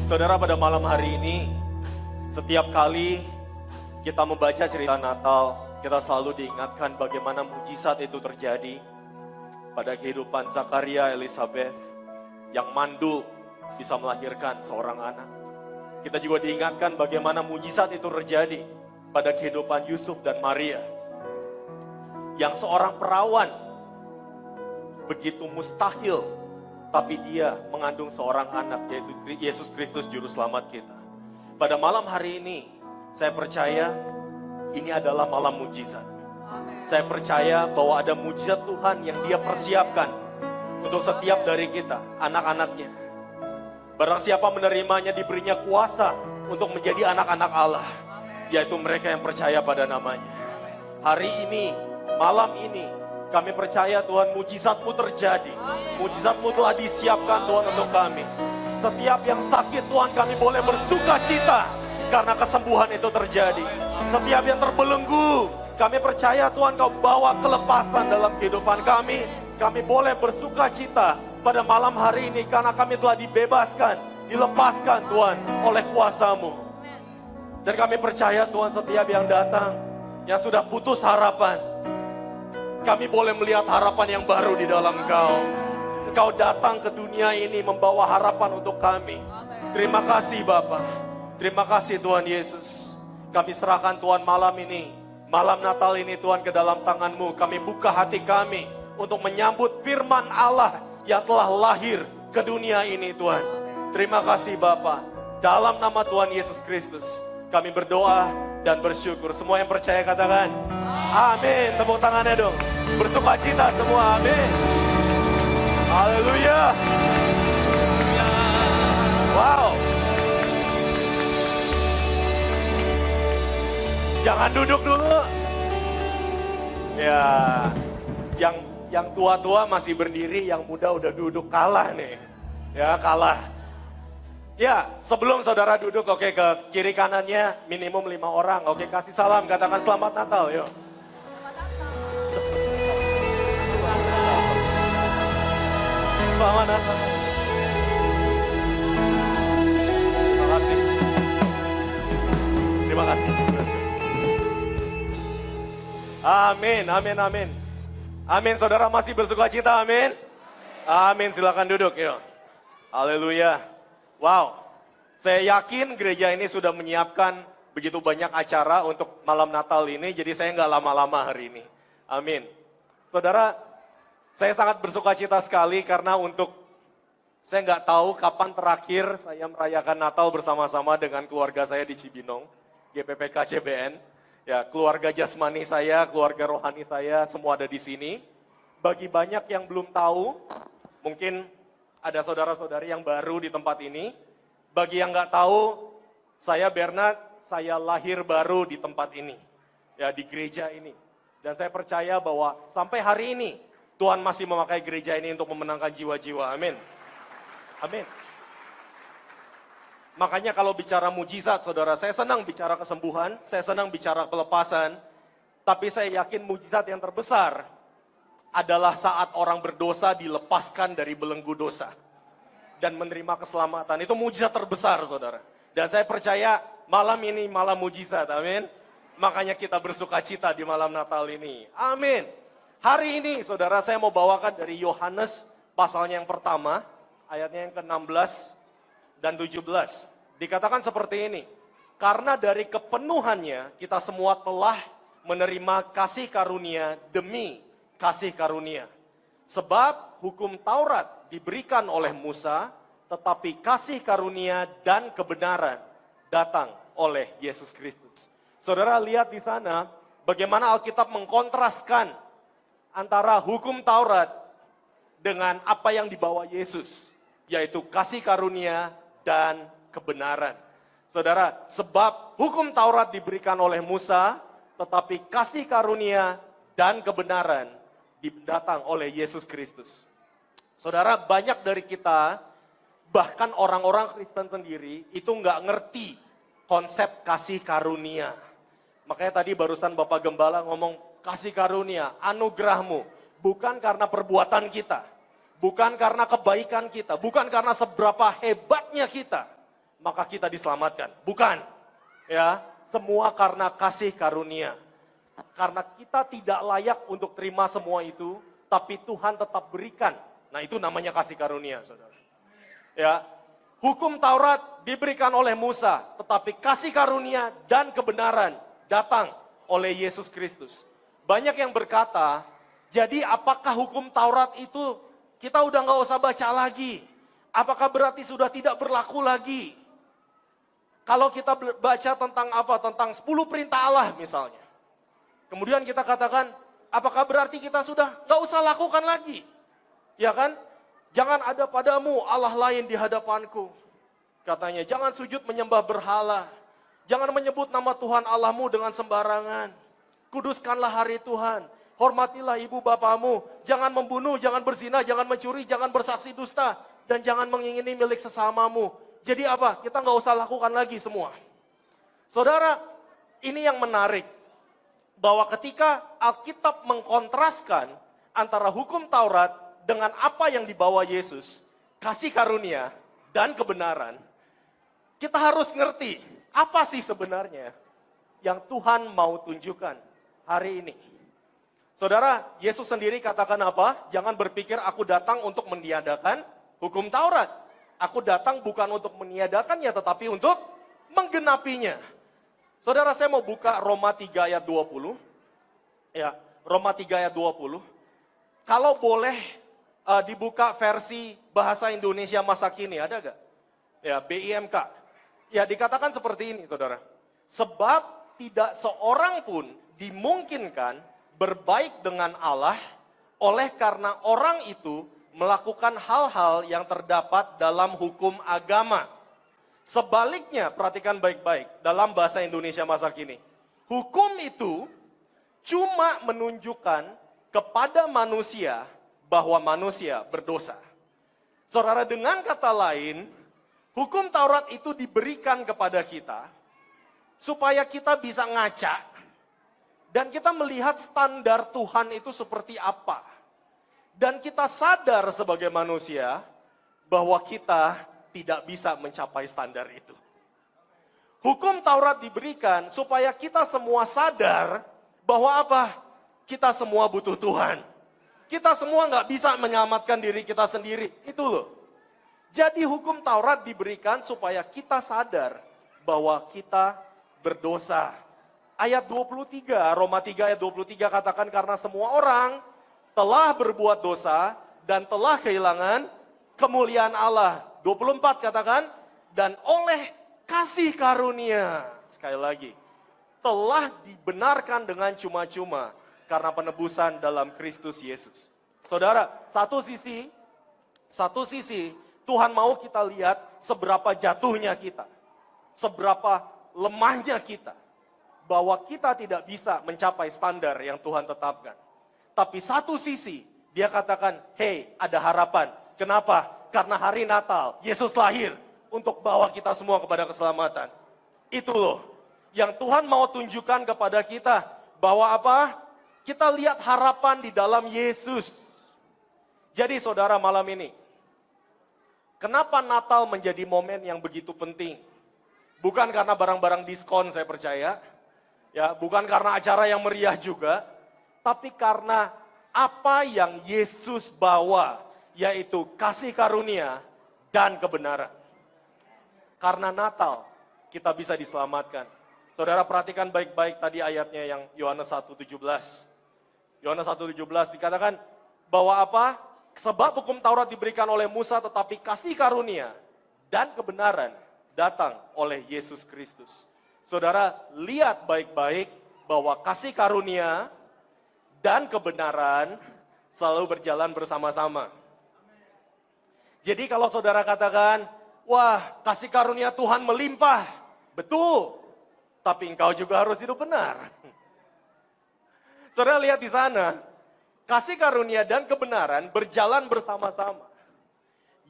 Saudara, pada malam hari ini, setiap kali kita membaca cerita Natal, kita selalu diingatkan bagaimana mujizat itu terjadi pada kehidupan Zakaria Elizabeth yang mandul bisa melahirkan seorang anak. Kita juga diingatkan bagaimana mujizat itu terjadi pada kehidupan Yusuf dan Maria, yang seorang perawan begitu mustahil, tapi dia mengandung seorang anak, yaitu Yesus Kristus Juru Selamat kita. Pada malam hari ini, saya percaya ini adalah malam mujizat. Saya percaya bahwa ada mujizat Tuhan yang Dia persiapkan untuk setiap dari kita, anak-anaknya. Barang siapa menerimanya diberinya kuasa untuk menjadi anak-anak Allah, yaitu mereka yang percaya pada namanya. Hari ini, malam ini, kami percaya Tuhan, mujizat-Mu terjadi. Mujizat-Mu telah disiapkan Tuhan untuk kami. Setiap yang sakit Tuhan, kami boleh bersuka cita karena kesembuhan itu terjadi. Setiap yang terbelenggu, kami percaya Tuhan Kau bawa kelepasan dalam kehidupan kami. Kami boleh bersuka cita pada malam hari ini karena kami telah dibebaskan, dilepaskan Tuhan oleh kuasa-Mu. Dan kami percaya Tuhan, setiap yang datang, yang sudah putus harapan, kami boleh melihat harapan yang baru di dalam Engkau. Engkau datang ke dunia ini membawa harapan untuk kami. Terima kasih Bapa. Terima kasih Tuhan Yesus. Kami serahkan Tuhan malam ini, malam Natal ini Tuhan ke dalam tangan-Mu. Kami buka hati kami untuk menyambut firman Allah yang telah lahir ke dunia ini Tuhan. Terima kasih Bapa. Dalam nama Tuhan Yesus Kristus, kami berdoa dan bersyukur. Semua yang percaya katakan amin. Tepuk tangannya dong. Bersuka cita semua, amin. Haleluya. Wow. Jangan duduk dulu. Ya, yang tua-tua masih berdiri, yang muda udah duduk, kalah nih. Ya, kalah. Ya, sebelum saudara duduk, oke, ke kiri kanannya minimum 5 orang. Oke, kasih salam, katakan selamat Natal, yuk. Selamat Natal. Terima kasih. Terima kasih. Amin, amin, amin. Amin, saudara masih bersuka cita, amin. Amin, silakan duduk, yuk. Haleluya. Wow, saya yakin gereja ini sudah menyiapkan begitu banyak acara untuk malam Natal ini, jadi saya nggak lama-lama hari ini. Amin. Saudara, saya sangat bersuka cita sekali karena saya nggak tahu kapan terakhir saya merayakan Natal bersama-sama dengan keluarga saya di Cibinong, GPPK CBN. Ya, keluarga jasmani saya, keluarga rohani saya, semua ada di sini. Bagi banyak yang belum tahu, mungkin ada saudara-saudari yang baru di tempat ini. Bagi yang nggak tahu, saya Bernard, saya lahir baru di tempat ini. Ya, di gereja ini. Dan saya percaya bahwa sampai hari ini, Tuhan masih memakai gereja ini untuk memenangkan jiwa-jiwa. Amin. Amin. Makanya kalau bicara mujizat, saudara, saya senang bicara kesembuhan, saya senang bicara kelepasan. Tapi saya yakin mujizat yang terbesar adalah saat orang berdosa dilepaskan dari belenggu dosa dan menerima keselamatan. Itu mujizat terbesar, saudara. Dan saya percaya malam ini malam mujizat, amin. Makanya kita bersuka cita di malam Natal ini, amin. Hari ini, saudara, saya mau bawakan dari Yohanes pasalnya yang pertama, ayatnya yang ke-16 dan 17. Dikatakan seperti ini, karena dari kepenuhannya kita semua telah menerima kasih karunia demi kasih karunia. Sebab hukum Taurat diberikan oleh Musa, tetapi kasih karunia dan kebenaran datang oleh Yesus Kristus. Saudara lihat di sana bagaimana Alkitab mengkontraskan antara hukum Taurat dengan apa yang dibawa Yesus, yaitu kasih karunia dan kebenaran. Saudara, sebab hukum Taurat diberikan oleh Musa, tetapi kasih karunia dan kebenaran datang oleh Yesus Kristus. Saudara, banyak dari kita, bahkan orang-orang Kristen sendiri, itu nggak ngerti konsep kasih karunia. Makanya tadi barusan Bapak Gembala ngomong, kasih karunia, anugerahmu, bukan karena perbuatan kita, bukan karena kebaikan kita, bukan karena seberapa hebatnya kita, maka kita diselamatkan. Bukan. Ya, semua karena kasih karunia. Karena kita tidak layak untuk terima semua itu, tapi Tuhan tetap berikan. Nah, itu namanya kasih karunia, saudara. Ya, hukum Taurat diberikan oleh Musa, tetapi kasih karunia dan kebenaran datang oleh Yesus Kristus. Banyak yang berkata, jadi apakah hukum Taurat itu kita udah nggak usah baca lagi? Apakah berarti sudah tidak berlaku lagi? Kalau kita baca tentang apa? Tentang 10 perintah Allah misalnya. Kemudian kita katakan, apakah berarti kita sudah nggak usah lakukan lagi? Ya kan? Jangan ada padamu Allah lain di hadapanku. Katanya, jangan sujud menyembah berhala. Jangan menyebut nama Tuhan Allahmu dengan sembarangan. Kuduskanlah hari Tuhan. Hormatilah ibu bapamu. Jangan membunuh, jangan berzina, jangan mencuri, jangan bersaksi dusta. Dan jangan mengingini milik sesamamu. Jadi apa? Kita nggak usah lakukan lagi semua. Saudara, ini yang menarik. Bahwa ketika Alkitab mengkontraskan antara hukum Taurat dengan apa yang dibawa Yesus, kasih karunia dan kebenaran, kita harus ngerti apa sih sebenarnya yang Tuhan mau tunjukkan hari ini. Saudara, Yesus sendiri katakan apa? Jangan berpikir aku datang untuk meniadakan hukum Taurat. Aku datang bukan untuk meniadakannya, tetapi untuk menggenapinya. Saudara, saya mau buka Roma 3 ayat 20. Ya, Roma 3 ayat 20. Kalau boleh dibuka versi bahasa Indonesia masa kini, ada gak? Ya, BIMK. Ya, dikatakan seperti ini, saudara. Sebab tidak seorang pun dimungkinkan berbaik dengan Allah oleh karena orang itu melakukan hal-hal yang terdapat dalam hukum agama. Sebaliknya, perhatikan baik-baik dalam bahasa Indonesia masa kini. Hukum itu cuma menunjukkan kepada manusia bahwa manusia berdosa. Saudara, dengan kata lain, hukum Taurat itu diberikan kepada kita supaya kita bisa ngaca dan kita melihat standar Tuhan itu seperti apa. Dan kita sadar sebagai manusia bahwa kita tidak bisa mencapai standar itu. Hukum Taurat diberikan supaya kita semua sadar bahwa apa? Kita semua butuh Tuhan. Kita semua nggak bisa menyelamatkan diri kita sendiri. Itu loh. Jadi hukum Taurat diberikan supaya kita sadar bahwa kita berdosa. Ayat 23, Roma 3 ayat 23 katakan karena semua orang telah berbuat dosa dan telah kehilangan kemuliaan Allah. 24 katakan, dan oleh kasih karunia, sekali lagi, telah dibenarkan dengan cuma-cuma karena penebusan dalam Kristus Yesus. Saudara, satu sisi Tuhan mau kita lihat seberapa jatuhnya kita, seberapa lemahnya kita, bahwa kita tidak bisa mencapai standar yang Tuhan tetapkan. Tapi satu sisi dia katakan, hey, ada harapan. Kenapa? Karena hari Natal, Yesus lahir untuk bawa kita semua kepada keselamatan. Itu loh yang Tuhan mau tunjukkan kepada kita, bahwa apa? Kita lihat harapan di dalam Yesus. Jadi saudara, malam ini, kenapa Natal menjadi momen yang begitu penting? Bukan karena barang-barang diskon, saya percaya. Ya, bukan karena acara yang meriah juga, tapi karena apa yang Yesus bawa, yaitu kasih karunia dan kebenaran. Karena Natal, kita bisa diselamatkan. Saudara, perhatikan baik-baik tadi ayatnya yang Yohanes 1:17. Yohanes 1:17 dikatakan bahwa apa? Sebab hukum Taurat diberikan oleh Musa, tetapi kasih karunia dan kebenaran datang oleh Yesus Kristus. Saudara, lihat baik-baik bahwa kasih karunia dan kebenaran selalu berjalan bersama-sama. Jadi kalau saudara katakan, wah, kasih karunia Tuhan melimpah, betul, tapi engkau juga harus hidup benar. Saudara lihat di sana, kasih karunia dan kebenaran berjalan bersama-sama.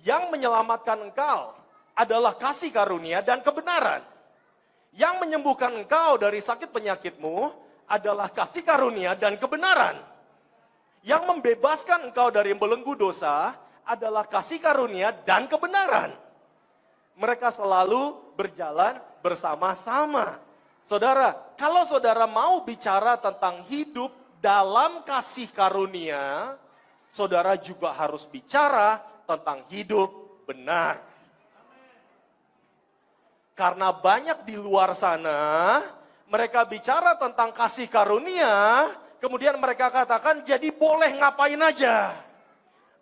Yang menyelamatkan engkau adalah kasih karunia dan kebenaran. Yang menyembuhkan engkau dari sakit penyakitmu adalah kasih karunia dan kebenaran. Yang membebaskan engkau dari belenggu dosa adalah kasih karunia dan kebenaran. Mereka selalu berjalan bersama-sama. Saudara, kalau saudara mau bicara tentang hidup dalam kasih karunia, saudara juga harus bicara tentang hidup benar. Karena banyak di luar sana, mereka bicara tentang kasih karunia, kemudian mereka katakan jadi boleh ngapain aja.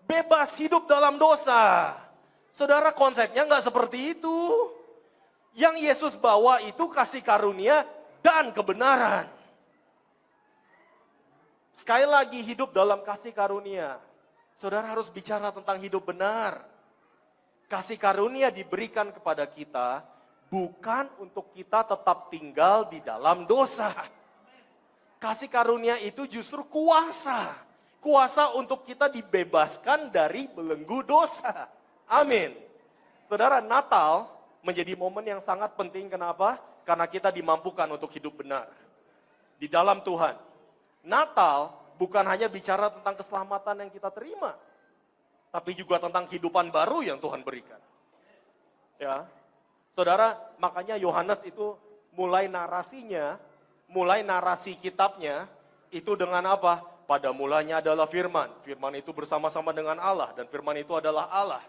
Bebas hidup dalam dosa. Saudara, konsepnya nggak seperti itu. Yang Yesus bawa itu kasih karunia dan kebenaran. Sekali lagi, hidup dalam kasih karunia. Saudara harus bicara tentang hidup benar. Kasih karunia diberikan kepada kita bukan untuk kita tetap tinggal di dalam dosa. Kasih karunia itu justru kuasa. Kuasa untuk kita dibebaskan dari belenggu dosa. Amin. Saudara, Natal menjadi momen yang sangat penting. Kenapa? Karena kita dimampukan untuk hidup benar di dalam Tuhan. Natal bukan hanya bicara tentang keselamatan yang kita terima, tapi juga tentang kehidupan baru yang Tuhan berikan. Ya, saudara, makanya Yohanes itu mulai narasi kitabnya itu dengan apa? Pada mulanya adalah firman. Firman itu bersama-sama dengan Allah dan firman itu adalah Allah.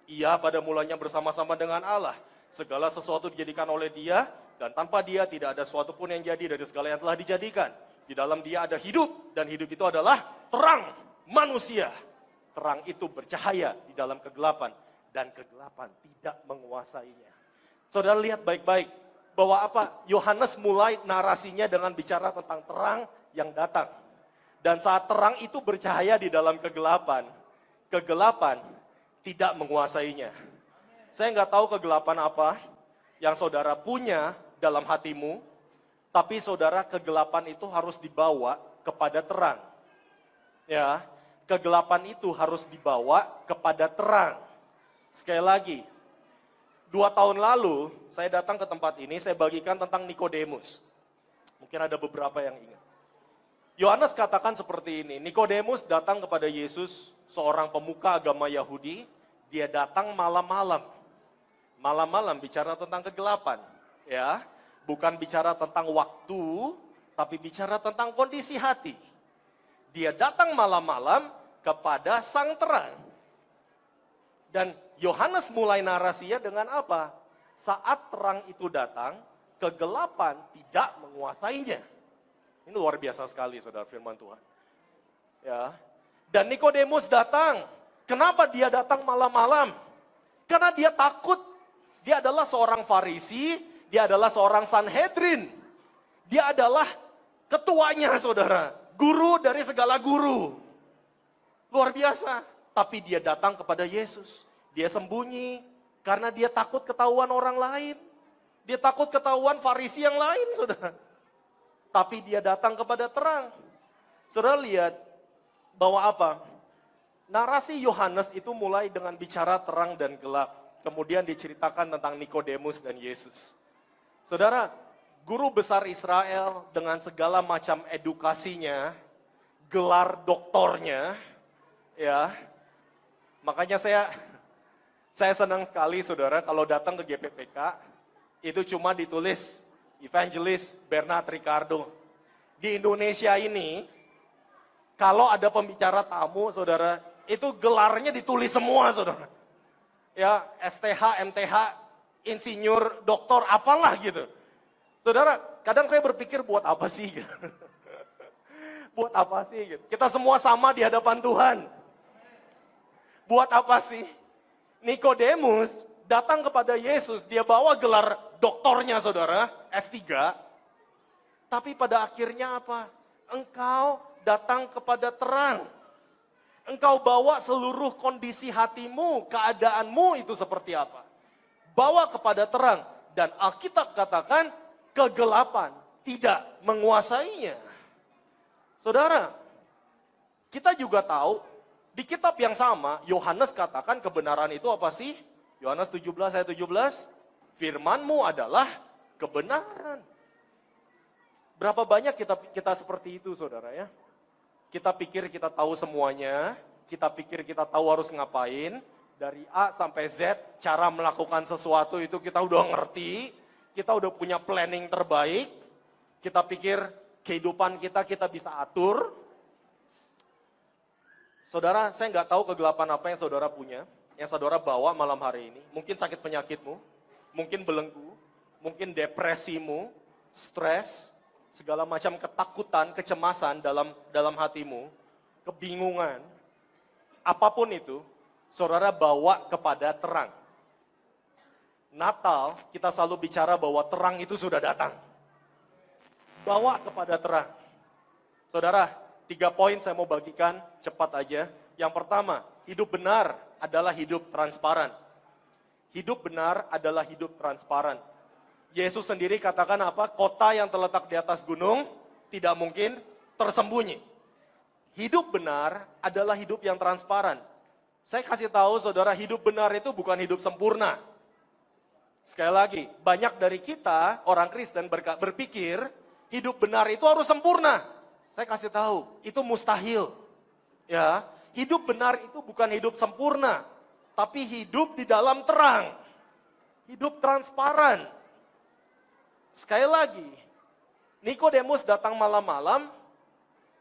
Ia pada mulanya bersama-sama dengan Allah. Segala sesuatu dijadikan oleh Dia, dan tanpa Dia tidak ada sesuatu pun yang jadi dari segala yang telah dijadikan. Di dalam Dia ada hidup, dan hidup itu adalah terang manusia. Terang itu bercahaya di dalam kegelapan, dan kegelapan tidak menguasainya. Saudara lihat baik-baik, bahwa apa? Yohanes mulai narasinya dengan bicara tentang terang yang datang. Dan saat terang itu bercahaya di dalam kegelapan, kegelapan tidak menguasainya. Saya nggak tahu kegelapan apa yang saudara punya dalam hatimu, tapi saudara, kegelapan itu harus dibawa kepada terang. Ya, kegelapan itu harus dibawa kepada terang. Sekali lagi, 2 tahun lalu saya datang ke tempat ini, saya bagikan tentang Nikodemus. Mungkin ada beberapa yang ingat. Yohanes katakan seperti ini, Nikodemus datang kepada Yesus, seorang pemuka agama Yahudi, dia datang malam-malam. Malam-malam bicara tentang kegelapan, ya, bukan bicara tentang waktu, tapi bicara tentang kondisi hati. Dia datang malam-malam kepada sang terang. Dan Yohanes mulai narasinya dengan apa? Saat terang itu datang, kegelapan tidak menguasainya. Ini luar biasa sekali, saudara, firman Tuhan. Ya. Dan Nikodemus datang. Kenapa dia datang malam-malam? Karena dia takut. Dia adalah seorang Farisi, dia adalah seorang Sanhedrin. Dia adalah ketuanya, saudara. Guru dari segala guru. Luar biasa. Tapi dia datang kepada Yesus. Dia sembunyi karena dia takut ketahuan orang lain. Dia takut ketahuan Farisi yang lain, saudara. Tapi dia datang kepada terang. Saudara lihat bahwa apa? Narasi Yohanes itu mulai dengan bicara terang dan gelap. Kemudian diceritakan tentang Nikodemus dan Yesus. Saudara, guru besar Israel dengan segala macam edukasinya, gelar doktornya, ya. Makanya saya senang sekali, saudara, kalau datang ke GPPK, itu cuma ditulis Evangelis Bernard Ricardo. Di Indonesia ini, kalau ada pembicara tamu, saudara, itu gelarnya ditulis semua, saudara. Ya, STH, MTH, insinyur, doktor, apalah gitu. Saudara, kadang saya berpikir buat apa sih? Buat apa sih? Gitu. Kita semua sama di hadapan Tuhan. Buat apa sih? Nikodemus datang kepada Yesus, dia bawa gelar doktornya, saudara, S3. Tapi pada akhirnya apa? Engkau datang kepada terang. Engkau bawa seluruh kondisi hatimu, keadaanmu itu seperti apa. Bawa kepada terang. Dan Alkitab katakan kegelapan tidak menguasainya. Saudara, kita juga tahu di kitab yang sama, Yohanes katakan kebenaran itu apa sih? Yohanes 17 ayat 17, firman-Mu adalah kebenaran. Berapa banyak kita seperti itu, saudara ya? Kita pikir kita tahu semuanya, kita pikir kita tahu harus ngapain, Dari A sampai Z, cara melakukan sesuatu itu kita udah ngerti, kita udah punya planning terbaik, kita pikir kehidupan kita bisa atur. Saudara, saya nggak tahu kegelapan apa yang saudara punya, yang saudara bawa malam hari ini. Mungkin sakit penyakitmu, mungkin belenggu, mungkin depresimu, stres, segala macam ketakutan, kecemasan dalam hatimu, kebingungan, apapun itu, saudara bawa kepada terang. Natal, kita selalu bicara bahwa terang itu sudah datang. Bawa kepada terang. Saudara, 3 poin saya mau bagikan, cepat aja. Yang pertama, hidup benar adalah hidup transparan. Hidup benar adalah hidup transparan. Yesus sendiri katakan apa? Kota yang terletak di atas gunung tidak mungkin tersembunyi. Hidup benar adalah hidup yang transparan. Saya kasih tahu saudara, hidup benar itu bukan hidup sempurna. Sekali lagi, banyak dari kita, orang Kristen berpikir, hidup benar itu harus sempurna. Saya kasih tahu, itu mustahil. Ya, hidup benar itu bukan hidup sempurna, tapi hidup di dalam terang. Hidup transparan. Sekali lagi, Nikodemus datang malam-malam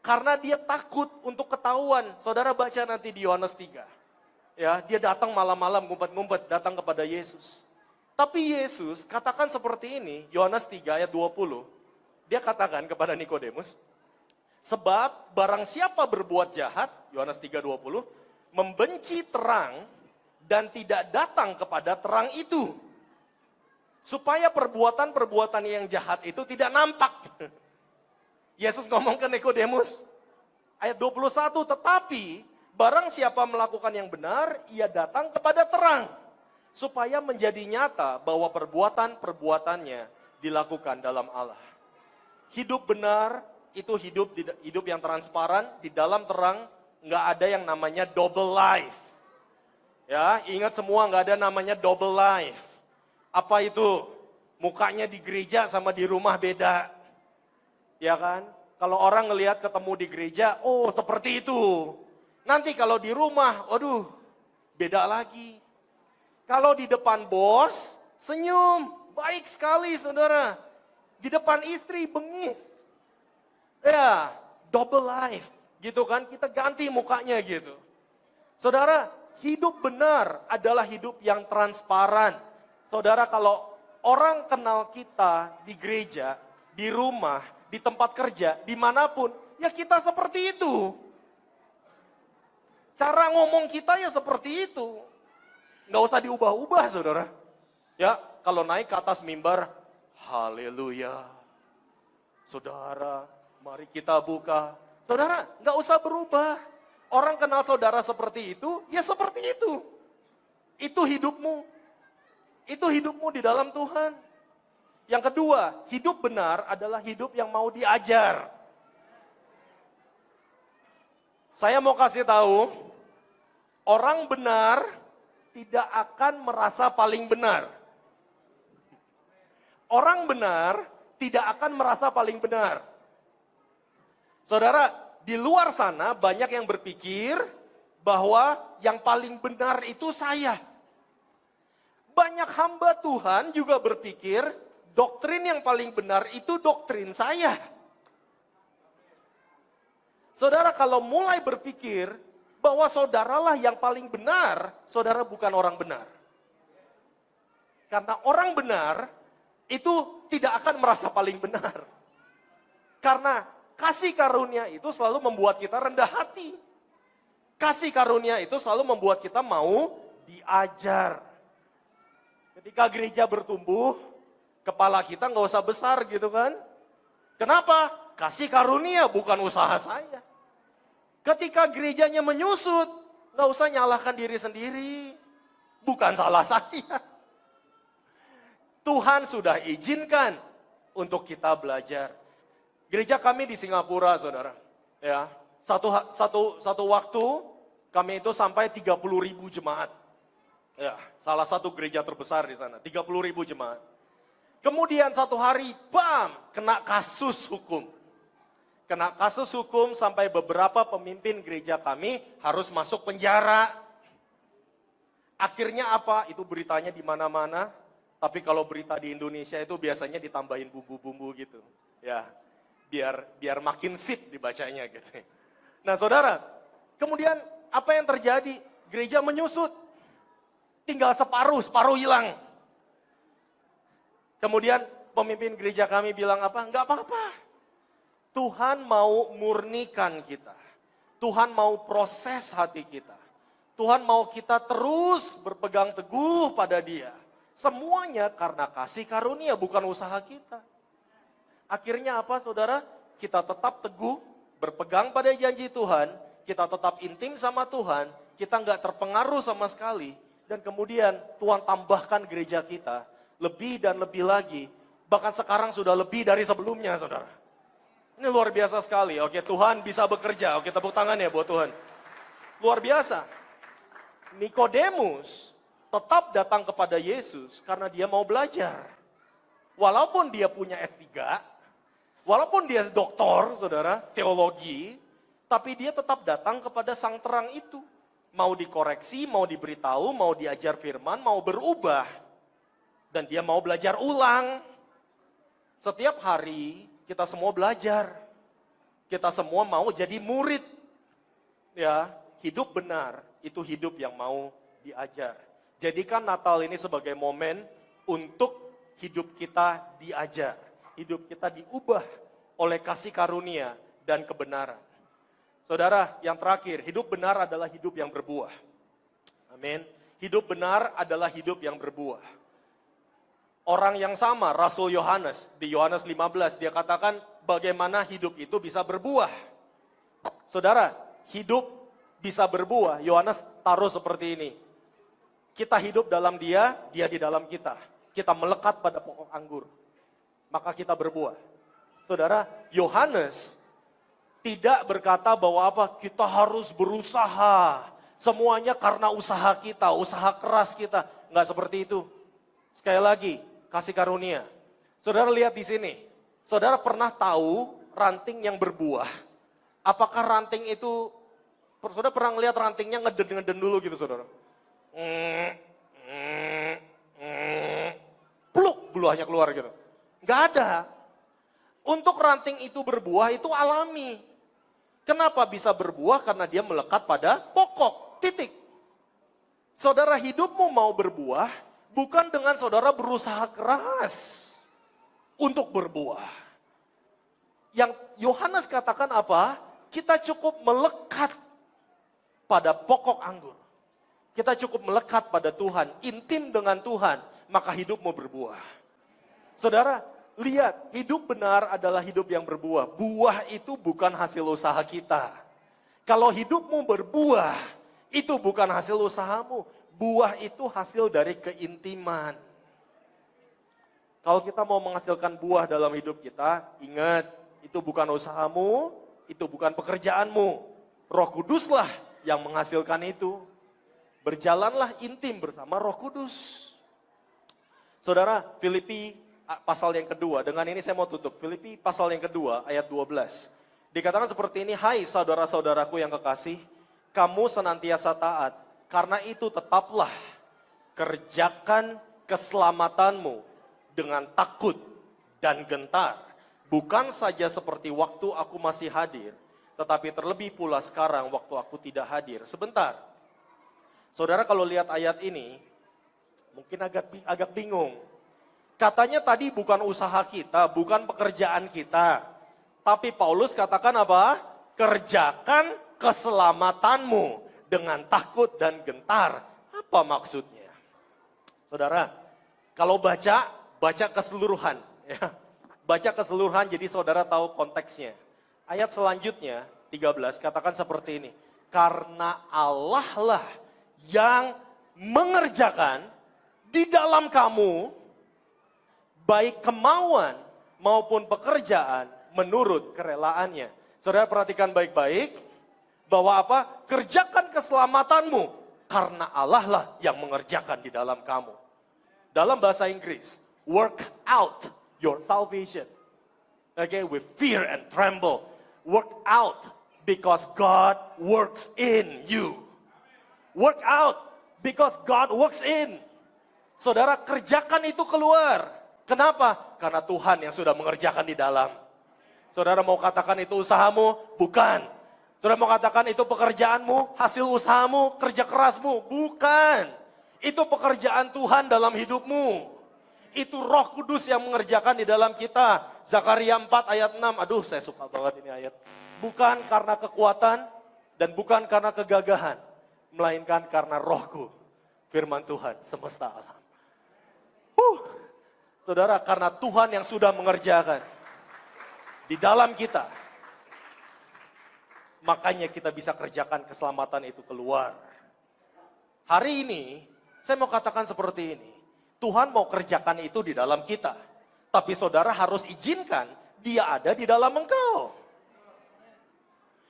karena dia takut untuk ketahuan. Saudara baca nanti di Yohanes 3. Ya, dia datang malam-malam ngumpet-ngumpet datang kepada Yesus. Tapi Yesus katakan seperti ini, Yohanes 3 ayat 20. Dia katakan kepada Nikodemus, sebab barang siapa berbuat jahat, Yohanes 3:20, membenci terang dan tidak datang kepada terang itu. Supaya perbuatan-perbuatan yang jahat itu tidak nampak. Yesus ngomong ke Nikodemus, ayat 21, tetapi barang siapa melakukan yang benar, ia datang kepada terang. Supaya menjadi nyata bahwa perbuatan-perbuatannya dilakukan dalam Allah. Hidup benar itu hidup yang transparan, di dalam terang, nggak ada yang namanya double life. Ya, ingat semua nggak ada namanya double life. Apa itu? Mukanya di gereja sama di rumah beda. Ya kan? Kalau orang ngelihat ketemu di gereja, oh seperti itu. Nanti kalau di rumah, aduh, beda lagi. Kalau di depan bos, senyum, baik sekali saudara. Di depan istri, bengis. Ya, double life. Gitu kan, kita ganti mukanya gitu. Saudara, hidup benar adalah hidup yang transparan. Saudara, kalau orang kenal kita di gereja, di rumah, di tempat kerja, dimanapun, ya kita seperti itu. Cara ngomong kita ya seperti itu. Nggak usah diubah-ubah saudara. Ya, kalau naik ke atas mimbar, haleluya. Saudara, mari kita buka. Saudara, nggak usah berubah. Orang kenal saudara seperti itu, ya seperti itu. Itu hidupmu. Itu hidupmu di dalam Tuhan. Yang kedua, hidup benar adalah hidup yang mau diajar. Saya mau kasih tahu, orang benar tidak akan merasa paling benar. Orang benar tidak akan merasa paling benar. Saudara, di luar sana banyak yang berpikir bahwa yang paling benar itu saya. Banyak hamba Tuhan juga berpikir doktrin yang paling benar itu doktrin saya. Saudara, kalau mulai berpikir bahwa saudaralah yang paling benar, saudara bukan orang benar. Karena orang benar itu tidak akan merasa paling benar. Karena kasih karunia itu selalu membuat kita rendah hati. Kasih karunia itu selalu membuat kita mau diajar. Ketika gereja bertumbuh, kepala kita nggak usah besar gitu kan. Kenapa? Kasih karunia bukan usaha saya. Ketika gerejanya menyusut, nggak usah nyalahkan diri sendiri. Bukan salah saya. Tuhan sudah izinkan untuk kita belajar. Gereja kami di Singapura, saudara. Ya, satu waktu kami itu sampai 30.000 jemaat. Ya, salah satu gereja terbesar di sana, 30.000 jemaat. Kemudian satu hari, bam, kena kasus hukum. Kena kasus hukum sampai beberapa pemimpin gereja kami harus masuk penjara. Akhirnya apa? Itu beritanya di mana-mana. Tapi kalau berita di Indonesia itu biasanya ditambahin bumbu-bumbu gitu. Ya, biar makin sip dibacanya gitu. Nah saudara, kemudian apa yang terjadi? Gereja menyusut. Tinggal separuh hilang. Kemudian pemimpin gereja kami bilang apa? Enggak apa-apa. Tuhan mau murnikan kita. Tuhan mau proses hati kita. Tuhan mau kita terus berpegang teguh pada Dia. Semuanya karena kasih karunia, bukan usaha kita. Akhirnya apa saudara? Kita tetap teguh, berpegang pada janji Tuhan. Kita tetap intim sama Tuhan. Kita nggak terpengaruh sama sekali. Dan kemudian Tuhan tambahkan gereja kita. Lebih dan lebih lagi. Bahkan sekarang sudah lebih dari sebelumnya saudara. Ini luar biasa sekali. Oke, Tuhan bisa bekerja. Oke, tepuk tangan ya buat Tuhan. Luar biasa. Nikodemus tetap datang kepada Yesus karena dia mau belajar. Walaupun dia punya S3, walaupun dia doktor, saudara, teologi, tapi dia tetap datang kepada sang terang itu. Mau dikoreksi, mau diberitahu, mau diajar firman, mau berubah. Dan dia mau belajar ulang. Setiap hari kita semua belajar. Kita semua mau jadi murid. Ya, hidup benar itu hidup yang mau diajar. Jadikan Natal ini sebagai momen untuk hidup kita diajar. Hidup kita diubah oleh kasih karunia dan kebenaran. Saudara, yang terakhir, hidup benar adalah hidup yang berbuah. Amin. Hidup benar adalah hidup yang berbuah. Orang yang sama, Rasul Yohanes, di Yohanes 15, dia katakan bagaimana hidup itu bisa berbuah. Saudara, hidup bisa berbuah, Yohanes taruh seperti ini. Kita hidup dalam dia, dia di dalam kita. Kita melekat pada pokok anggur. Maka kita berbuah. Saudara, Yohanes tidak berkata bahwa apa? Kita harus berusaha. Semuanya karena usaha kita, usaha keras kita. Enggak seperti itu. Sekali lagi, kasih karunia. Saudara lihat di sini. Saudara pernah tahu ranting yang berbuah? Apakah ranting itu, saudara pernah lihat rantingnya ngeden-ngeden dulu gitu saudara? Pluk, buahnya keluar gitu. Nggak ada. Untuk ranting itu berbuah itu alami. Kenapa bisa berbuah? Karena dia melekat pada pokok, titik. Saudara, hidupmu mau berbuah, bukan dengan saudara berusaha keras untuk berbuah. Yang Yohanes katakan apa? Kita cukup melekat pada pokok anggur. Kita cukup melekat pada Tuhan, intim dengan Tuhan, maka hidupmu berbuah. Saudara, lihat, hidup benar adalah hidup yang berbuah. Buah itu bukan hasil usaha kita. Kalau hidupmu berbuah, itu bukan hasil usahamu. Buah itu hasil dari keintiman. Kalau kita mau menghasilkan buah dalam hidup kita, ingat, itu bukan usahamu, itu bukan pekerjaanmu. Roh Kuduslah yang menghasilkan itu. Berjalanlah intim bersama Roh Kudus. Saudara, Filipi pasal yang kedua, dengan ini saya mau tutup. Filipi pasal yang kedua, ayat 12. Dikatakan seperti ini, hai saudara-saudaraku yang kekasih, kamu senantiasa taat. Karena itu tetaplah kerjakan keselamatanmu dengan takut dan gentar. Bukan saja seperti waktu aku masih hadir, tetapi terlebih pula sekarang waktu aku tidak hadir. Sebentar. Saudara kalau lihat ayat ini, mungkin agak bingung. Katanya tadi bukan usaha kita, bukan pekerjaan kita. Tapi Paulus katakan apa? Kerjakan keselamatanmu dengan takut dan gentar. Apa maksudnya? Saudara, kalau baca keseluruhan. Ya. Baca keseluruhan jadi saudara tahu konteksnya. Ayat selanjutnya, 13, katakan seperti ini. Karena Allah lah yang mengerjakan di dalam kamu baik kemauan maupun pekerjaan menurut kerelaannya. Saudara perhatikan baik-baik bahwa apa? Kerjakan keselamatanmu karena Allah lah yang mengerjakan di dalam kamu. Dalam bahasa Inggris, work out your salvation. Okay, with fear and tremble. Work out because God works in you. Work out Because God works in. Saudara, kerjakan itu keluar. Kenapa? Karena Tuhan yang sudah mengerjakan di dalam. Saudara mau katakan itu usahamu? Bukan. Saudara mau katakan itu pekerjaanmu, hasil usahamu, kerja kerasmu? Bukan. Itu pekerjaan Tuhan dalam hidupmu. Itu Roh Kudus yang mengerjakan di dalam kita. Zakaria 4 ayat 6. Aduh, saya suka banget ini ayat. Bukan karena kekuatan dan bukan karena kegagahan, melainkan karena Rohku, firman Tuhan semesta alam. Saudara, karena Tuhan yang sudah mengerjakan di dalam kita, makanya kita bisa kerjakan keselamatan itu keluar. Hari ini, saya mau katakan seperti ini. Tuhan mau kerjakan itu di dalam kita. Tapi saudara harus izinkan dia ada di dalam engkau.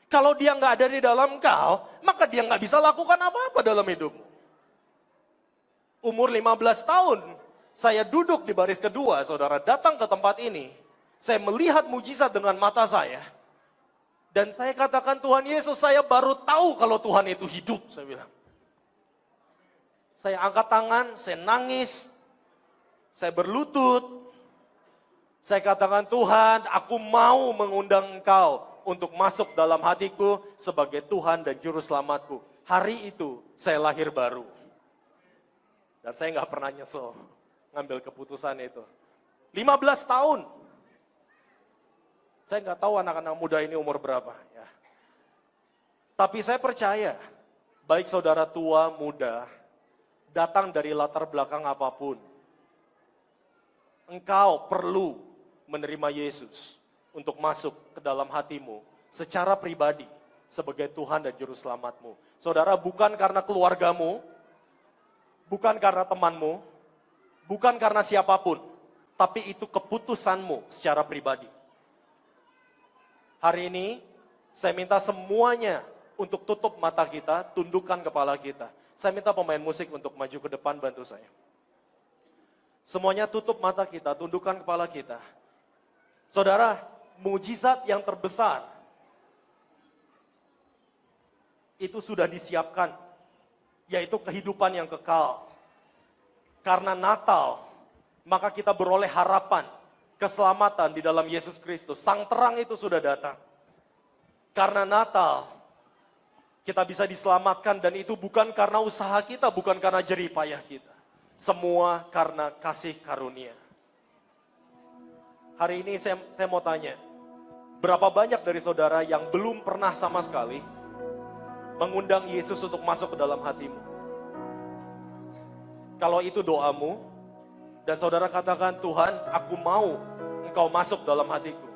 Kalau dia nggak ada di dalam engkau, maka dia nggak bisa lakukan apa-apa dalam hidupmu. Umur 15 tahun, saya duduk di baris kedua, saudara datang ke tempat ini. Saya melihat mujizat dengan mata saya. Dan saya katakan, Tuhan Yesus, saya baru tahu kalau Tuhan itu hidup, saya bilang. Saya angkat tangan, saya nangis, saya berlutut. Saya katakan, Tuhan, aku mau mengundang Engkau untuk masuk dalam hatiku sebagai Tuhan dan Juru Selamatku. Hari itu, saya lahir baru. Dan saya nggak pernah nyesel ngambil keputusan itu. 15 tahun. Saya nggak tahu anak-anak muda ini umur berapa. Ya. Tapi saya percaya, baik saudara tua, muda, datang dari latar belakang apapun, engkau perlu menerima Yesus untuk masuk ke dalam hatimu secara pribadi sebagai Tuhan dan Juru Selamatmu. Saudara, bukan karena keluargamu, bukan karena temanmu, bukan karena siapapun, tapi itu keputusanmu secara pribadi. Hari ini, saya minta semuanya untuk tutup mata kita, tundukkan kepala kita. Saya minta pemain musik untuk maju ke depan, bantu saya. Semuanya tutup mata kita, tundukkan kepala kita. Saudara, mujizat yang terbesar, itu sudah disiapkan, yaitu kehidupan yang kekal. Karena Natal, maka kita beroleh harapan, keselamatan di dalam Yesus Kristus. Sang terang itu sudah datang. Karena Natal, kita bisa diselamatkan dan itu bukan karena usaha kita, bukan karena jerih payah kita. Semua karena kasih karunia. Hari ini saya mau tanya, berapa banyak dari saudara yang belum pernah sama sekali mengundang Yesus untuk masuk ke dalam hatimu? Kalau itu doamu, dan saudara katakan, Tuhan, aku mau Engkau masuk dalam hatiku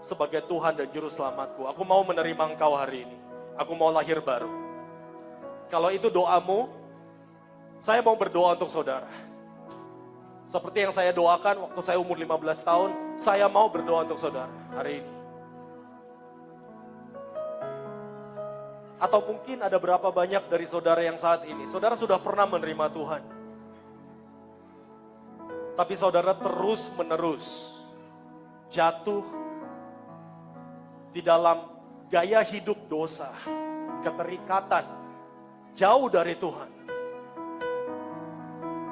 sebagai Tuhan dan Juru Selamatku. Aku mau menerima Engkau hari ini. Aku mau lahir baru. Kalau itu doamu, saya mau berdoa untuk saudara. Seperti yang saya doakan waktu saya umur 15 tahun, saya mau berdoa untuk saudara hari ini. Atau mungkin ada berapa banyak dari saudara yang saat ini, saudara sudah pernah menerima Tuhan. Tapi saudara terus menerus jatuh di dalam gaya hidup dosa, keterikatan, jauh dari Tuhan.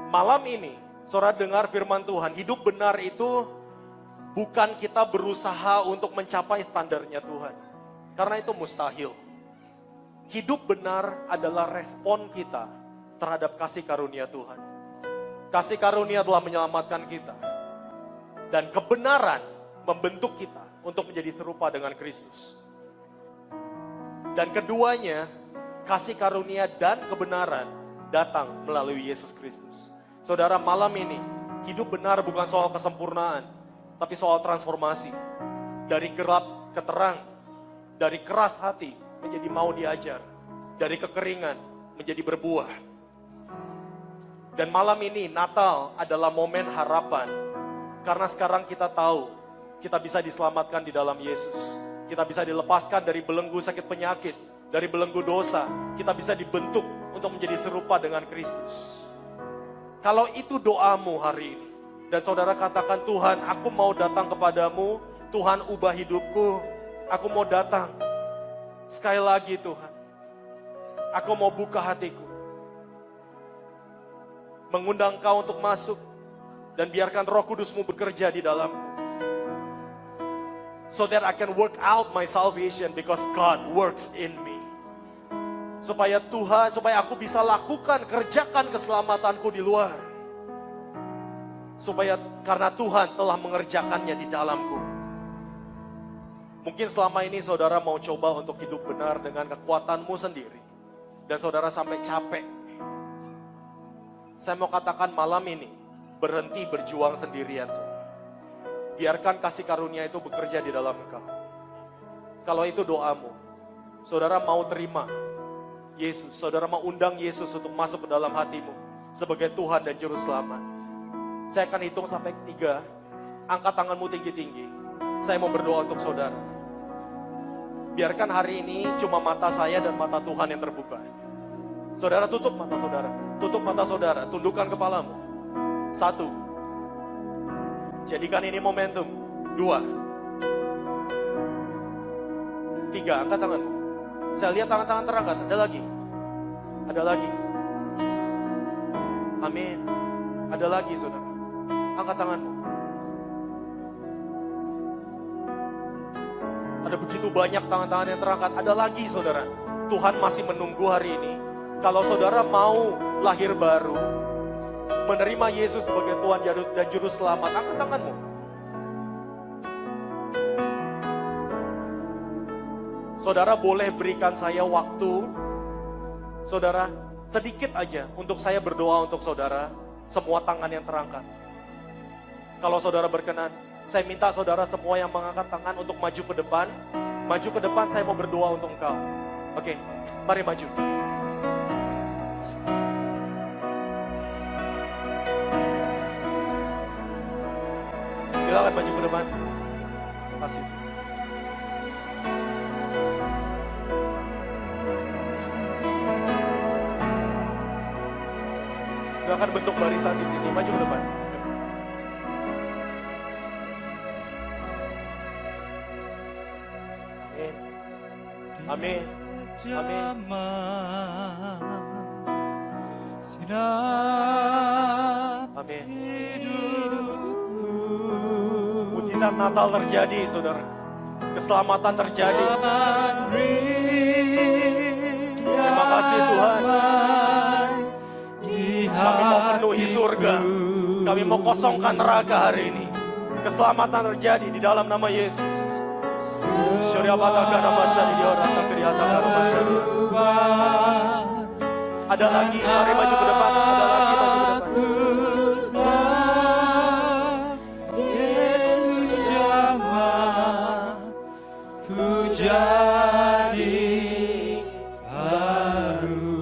Malam ini, saudara dengar firman Tuhan, hidup benar itu bukan kita berusaha untuk mencapai standarnya Tuhan. Karena itu mustahil. Hidup benar adalah respon kita terhadap kasih karunia Tuhan. Kasih karunia telah menyelamatkan kita. Dan kebenaran membentuk kita untuk menjadi serupa dengan Kristus. Dan keduanya, kasih karunia dan kebenaran datang melalui Yesus Kristus. Saudara, malam ini, hidup benar bukan soal kesempurnaan, tapi soal transformasi. Dari gelap ke terang, dari keras hati menjadi mau diajar, dari kekeringan menjadi berbuah. Dan malam ini Natal adalah momen harapan. Karena sekarang kita tahu kita bisa diselamatkan di dalam Yesus. Kita bisa dilepaskan dari belenggu sakit penyakit, dari belenggu dosa. Kita bisa dibentuk untuk menjadi serupa dengan Kristus. Kalau itu doamu hari ini, dan saudara katakan, Tuhan, aku mau datang kepadamu, Tuhan ubah hidupku, aku mau datang. Sekali lagi Tuhan, aku mau buka hatiku. mengundang Engkau untuk masuk, dan biarkan Roh Kudus-Mu bekerja di dalamku. So that I can work out my salvation because God works in me. Supaya aku bisa lakukan, kerjakan keselamatanku di luar. Karena Tuhan telah mengerjakannya di dalamku. Mungkin selama ini saudara mau coba untuk hidup benar dengan kekuatanmu sendiri. Dan saudara sampai capek. Saya mau katakan malam ini, berhenti berjuang sendirian. Biarkan kasih karunia itu bekerja di dalam engkau. Kalau itu doamu, saudara mau terima Yesus, saudara mau undang Yesus untuk masuk ke dalam hatimu sebagai Tuhan dan Juru Selamat. Saya akan hitung sampai 3. Angkat tanganmu tinggi-tinggi. Saya mau berdoa untuk saudara. Biarkan hari ini cuma mata saya dan mata Tuhan yang terbuka. Saudara tutup mata saudara. Tutup mata saudara, tundukkan kepalamu. 1. Jadikan ini momentum. 2. 3. Angkat tanganmu. Saya lihat tangan-tangan terangkat. Ada lagi. Ada lagi. Amin. Ada lagi saudara. Angkat tanganmu. Ada begitu banyak tangan-tangan yang terangkat. Ada lagi saudara. Tuhan masih menunggu hari ini. Kalau saudara mau lahir baru, menerima Yesus sebagai Tuhan dan Juru Selamat, angkat tanganmu. Saudara boleh berikan saya waktu, saudara, sedikit aja untuk saya berdoa untuk saudara, semua tangan yang terangkat. Kalau saudara berkenan, saya minta saudara semua yang mengangkat tangan untuk maju ke depan. Maju ke depan, saya mau berdoa untuk engkau. Oke, mari maju. Silakan maju ke depan. Terima kasih. Silakan bentuk barisan di sini, maju ke depan. Amin. Amin. Amin. Mujizat Natal terjadi, saudara. Keselamatan terjadi. Terima kasih Tuhan. Kami mau penuhi surga. Kami mau kosongkan neraka hari ini. Keselamatan terjadi di dalam nama Yesus. Ada lagi, mari maju ke depan. Ada lagi, maju ke depan. Yesus jamah ku jadi baru.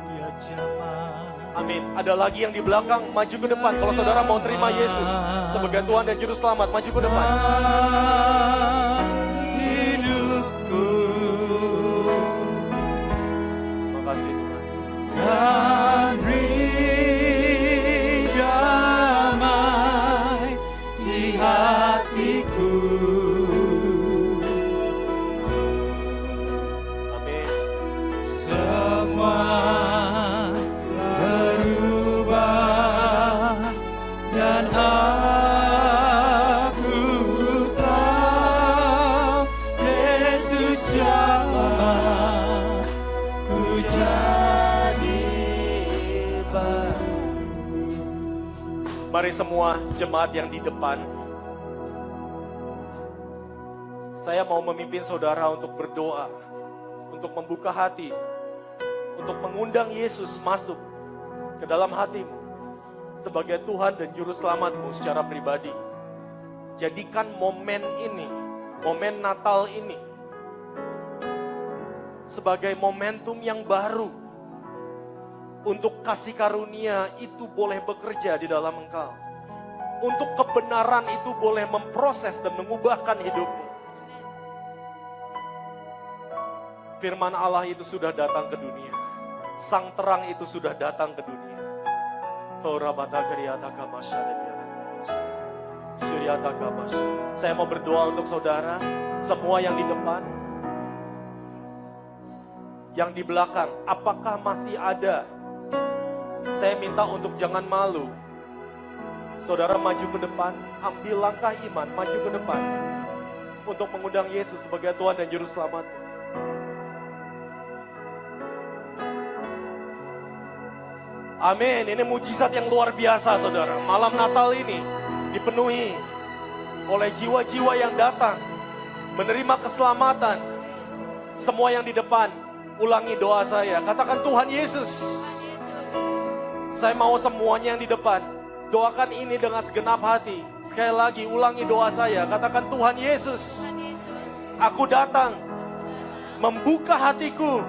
Dia jamah. Amin. Ada lagi yang di belakang, maju ke depan. Kalau saudara mau terima Yesus sebagai Tuhan dan Juru Selamat, maju ke depan. Hidupku. Makasih Tuhan. Dan beri damai di hatiku. Amin. Semua berubah dan aku tahu Yesus jamah ku jadi baru. Mari semua jemaat yang di depan. Saya mau memimpin saudara untuk berdoa, untuk membuka hati, untuk mengundang Yesus masuk ke dalam hatimu sebagai Tuhan dan Juru Selamatmu secara pribadi. Jadikan momen ini, momen Natal ini, sebagai momentum yang baru untuk kasih karunia itu boleh bekerja di dalam engkau. Untuk kebenaran itu boleh memproses dan mengubahkan hidupmu. Firman Allah itu sudah datang ke dunia. Sang terang itu sudah datang ke dunia. Saya mau berdoa untuk saudara, semua yang di depan, yang di belakang. Apakah masih ada Saya minta untuk jangan malu. Saudara maju ke depan, ambil langkah iman, maju ke depan untuk mengundang Yesus sebagai Tuhan dan Juru Selamat. Amin, ini mujizat yang luar biasa saudara. Malam Natal ini dipenuhi oleh jiwa-jiwa yang datang menerima keselamatan. Semua yang di depan, ulangi doa saya. Katakan, Tuhan Yesus, saya mau semuanya yang di depan. Doakan ini dengan segenap hati. Sekali lagi, ulangi doa saya. Katakan, Tuhan Yesus, aku datang membuka hatiku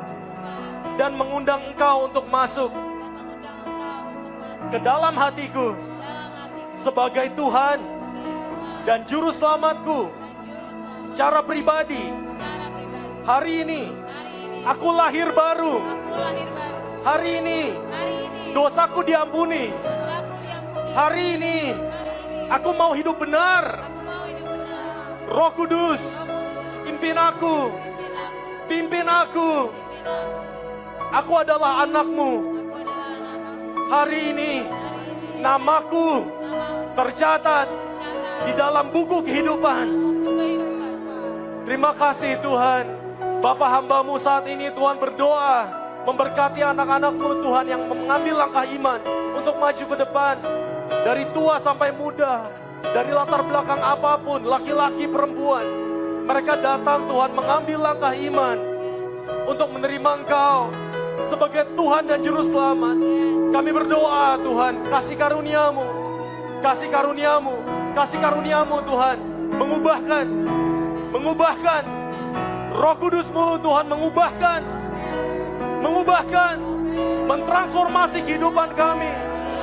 dan mengundang Engkau untuk masuk ke dalam hatiku sebagai Tuhan dan Juru Selamatku secara pribadi. Hari ini aku lahir baru. Hari ini dosaku diampuni. Hari ini aku mau hidup benar. Roh Kudus, pimpin aku. Pimpin aku. Aku adalah anak-Mu. Hari ini namaku tercatat di dalam buku kehidupan. Terima kasih Tuhan. Bapa hamba-Mu saat ini Tuhan berdoa memberkati anak-anak-Mu Tuhan yang mengambil langkah iman untuk maju ke depan. Dari tua sampai muda, dari latar belakang apapun, laki-laki perempuan, mereka datang Tuhan mengambil langkah iman untuk menerima Engkau sebagai Tuhan dan Juru Selamat. Kami berdoa Tuhan, kasih karunia-Mu, kasih karunia-Mu, kasih karunia-Mu Tuhan, mengubahkan, Roh Kudus-Mu Tuhan mengubahkan, mentransformasi kehidupan kami,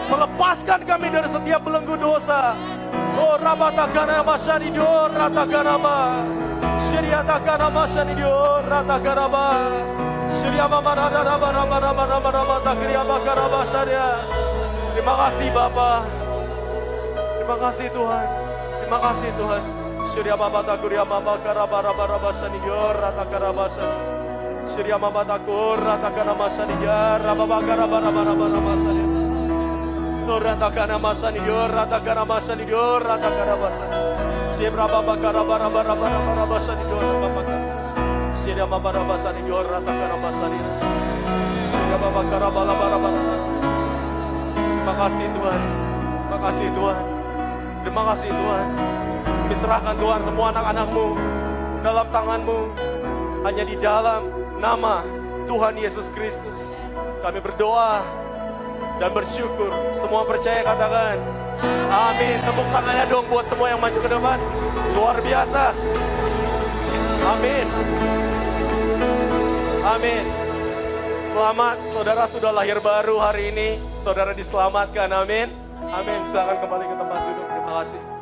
melepaskan kami dari setiap belenggu dosa. Oh rabatagana masyadido rataganaba, syiriatagana masyadido rataganaba. Terima kasih Bapa. Terima kasih Tuhan. Terima kasih Tuhan. Surya Bapa Takuria Mama Karabarabarabasaniyor Ratakarabasa. Surya Mama Takur Ratakanamasaniyar Rababakarabarabarabarabasani. Ratakanamasaniyar Ratakanamasaniyar Ratakarabasa. Sibra Baba Karabarabarabarabarabasaniyor Rababakar. Surya Mama Rabasaniyar Ratakanamasaniyar. Surya Baba Karabarabarabarabarabasani. Terima kasih Tuhan. Terima kasih Tuhan. Terima kasih Tuhan. Kami serahkan Tuhan semua anak-anak-Mu dalam tangan-Mu. Hanya di dalam nama Tuhan Yesus Kristus kami berdoa dan bersyukur. Semua percaya katakan amin. Tepuk tangannya dong buat semua yang maju ke depan. Luar biasa. Amin. Amin. Selamat, saudara sudah lahir baru hari ini. Saudara diselamatkan, amin. Amin, silakan kembali ke tempat duduk. Terima kasih.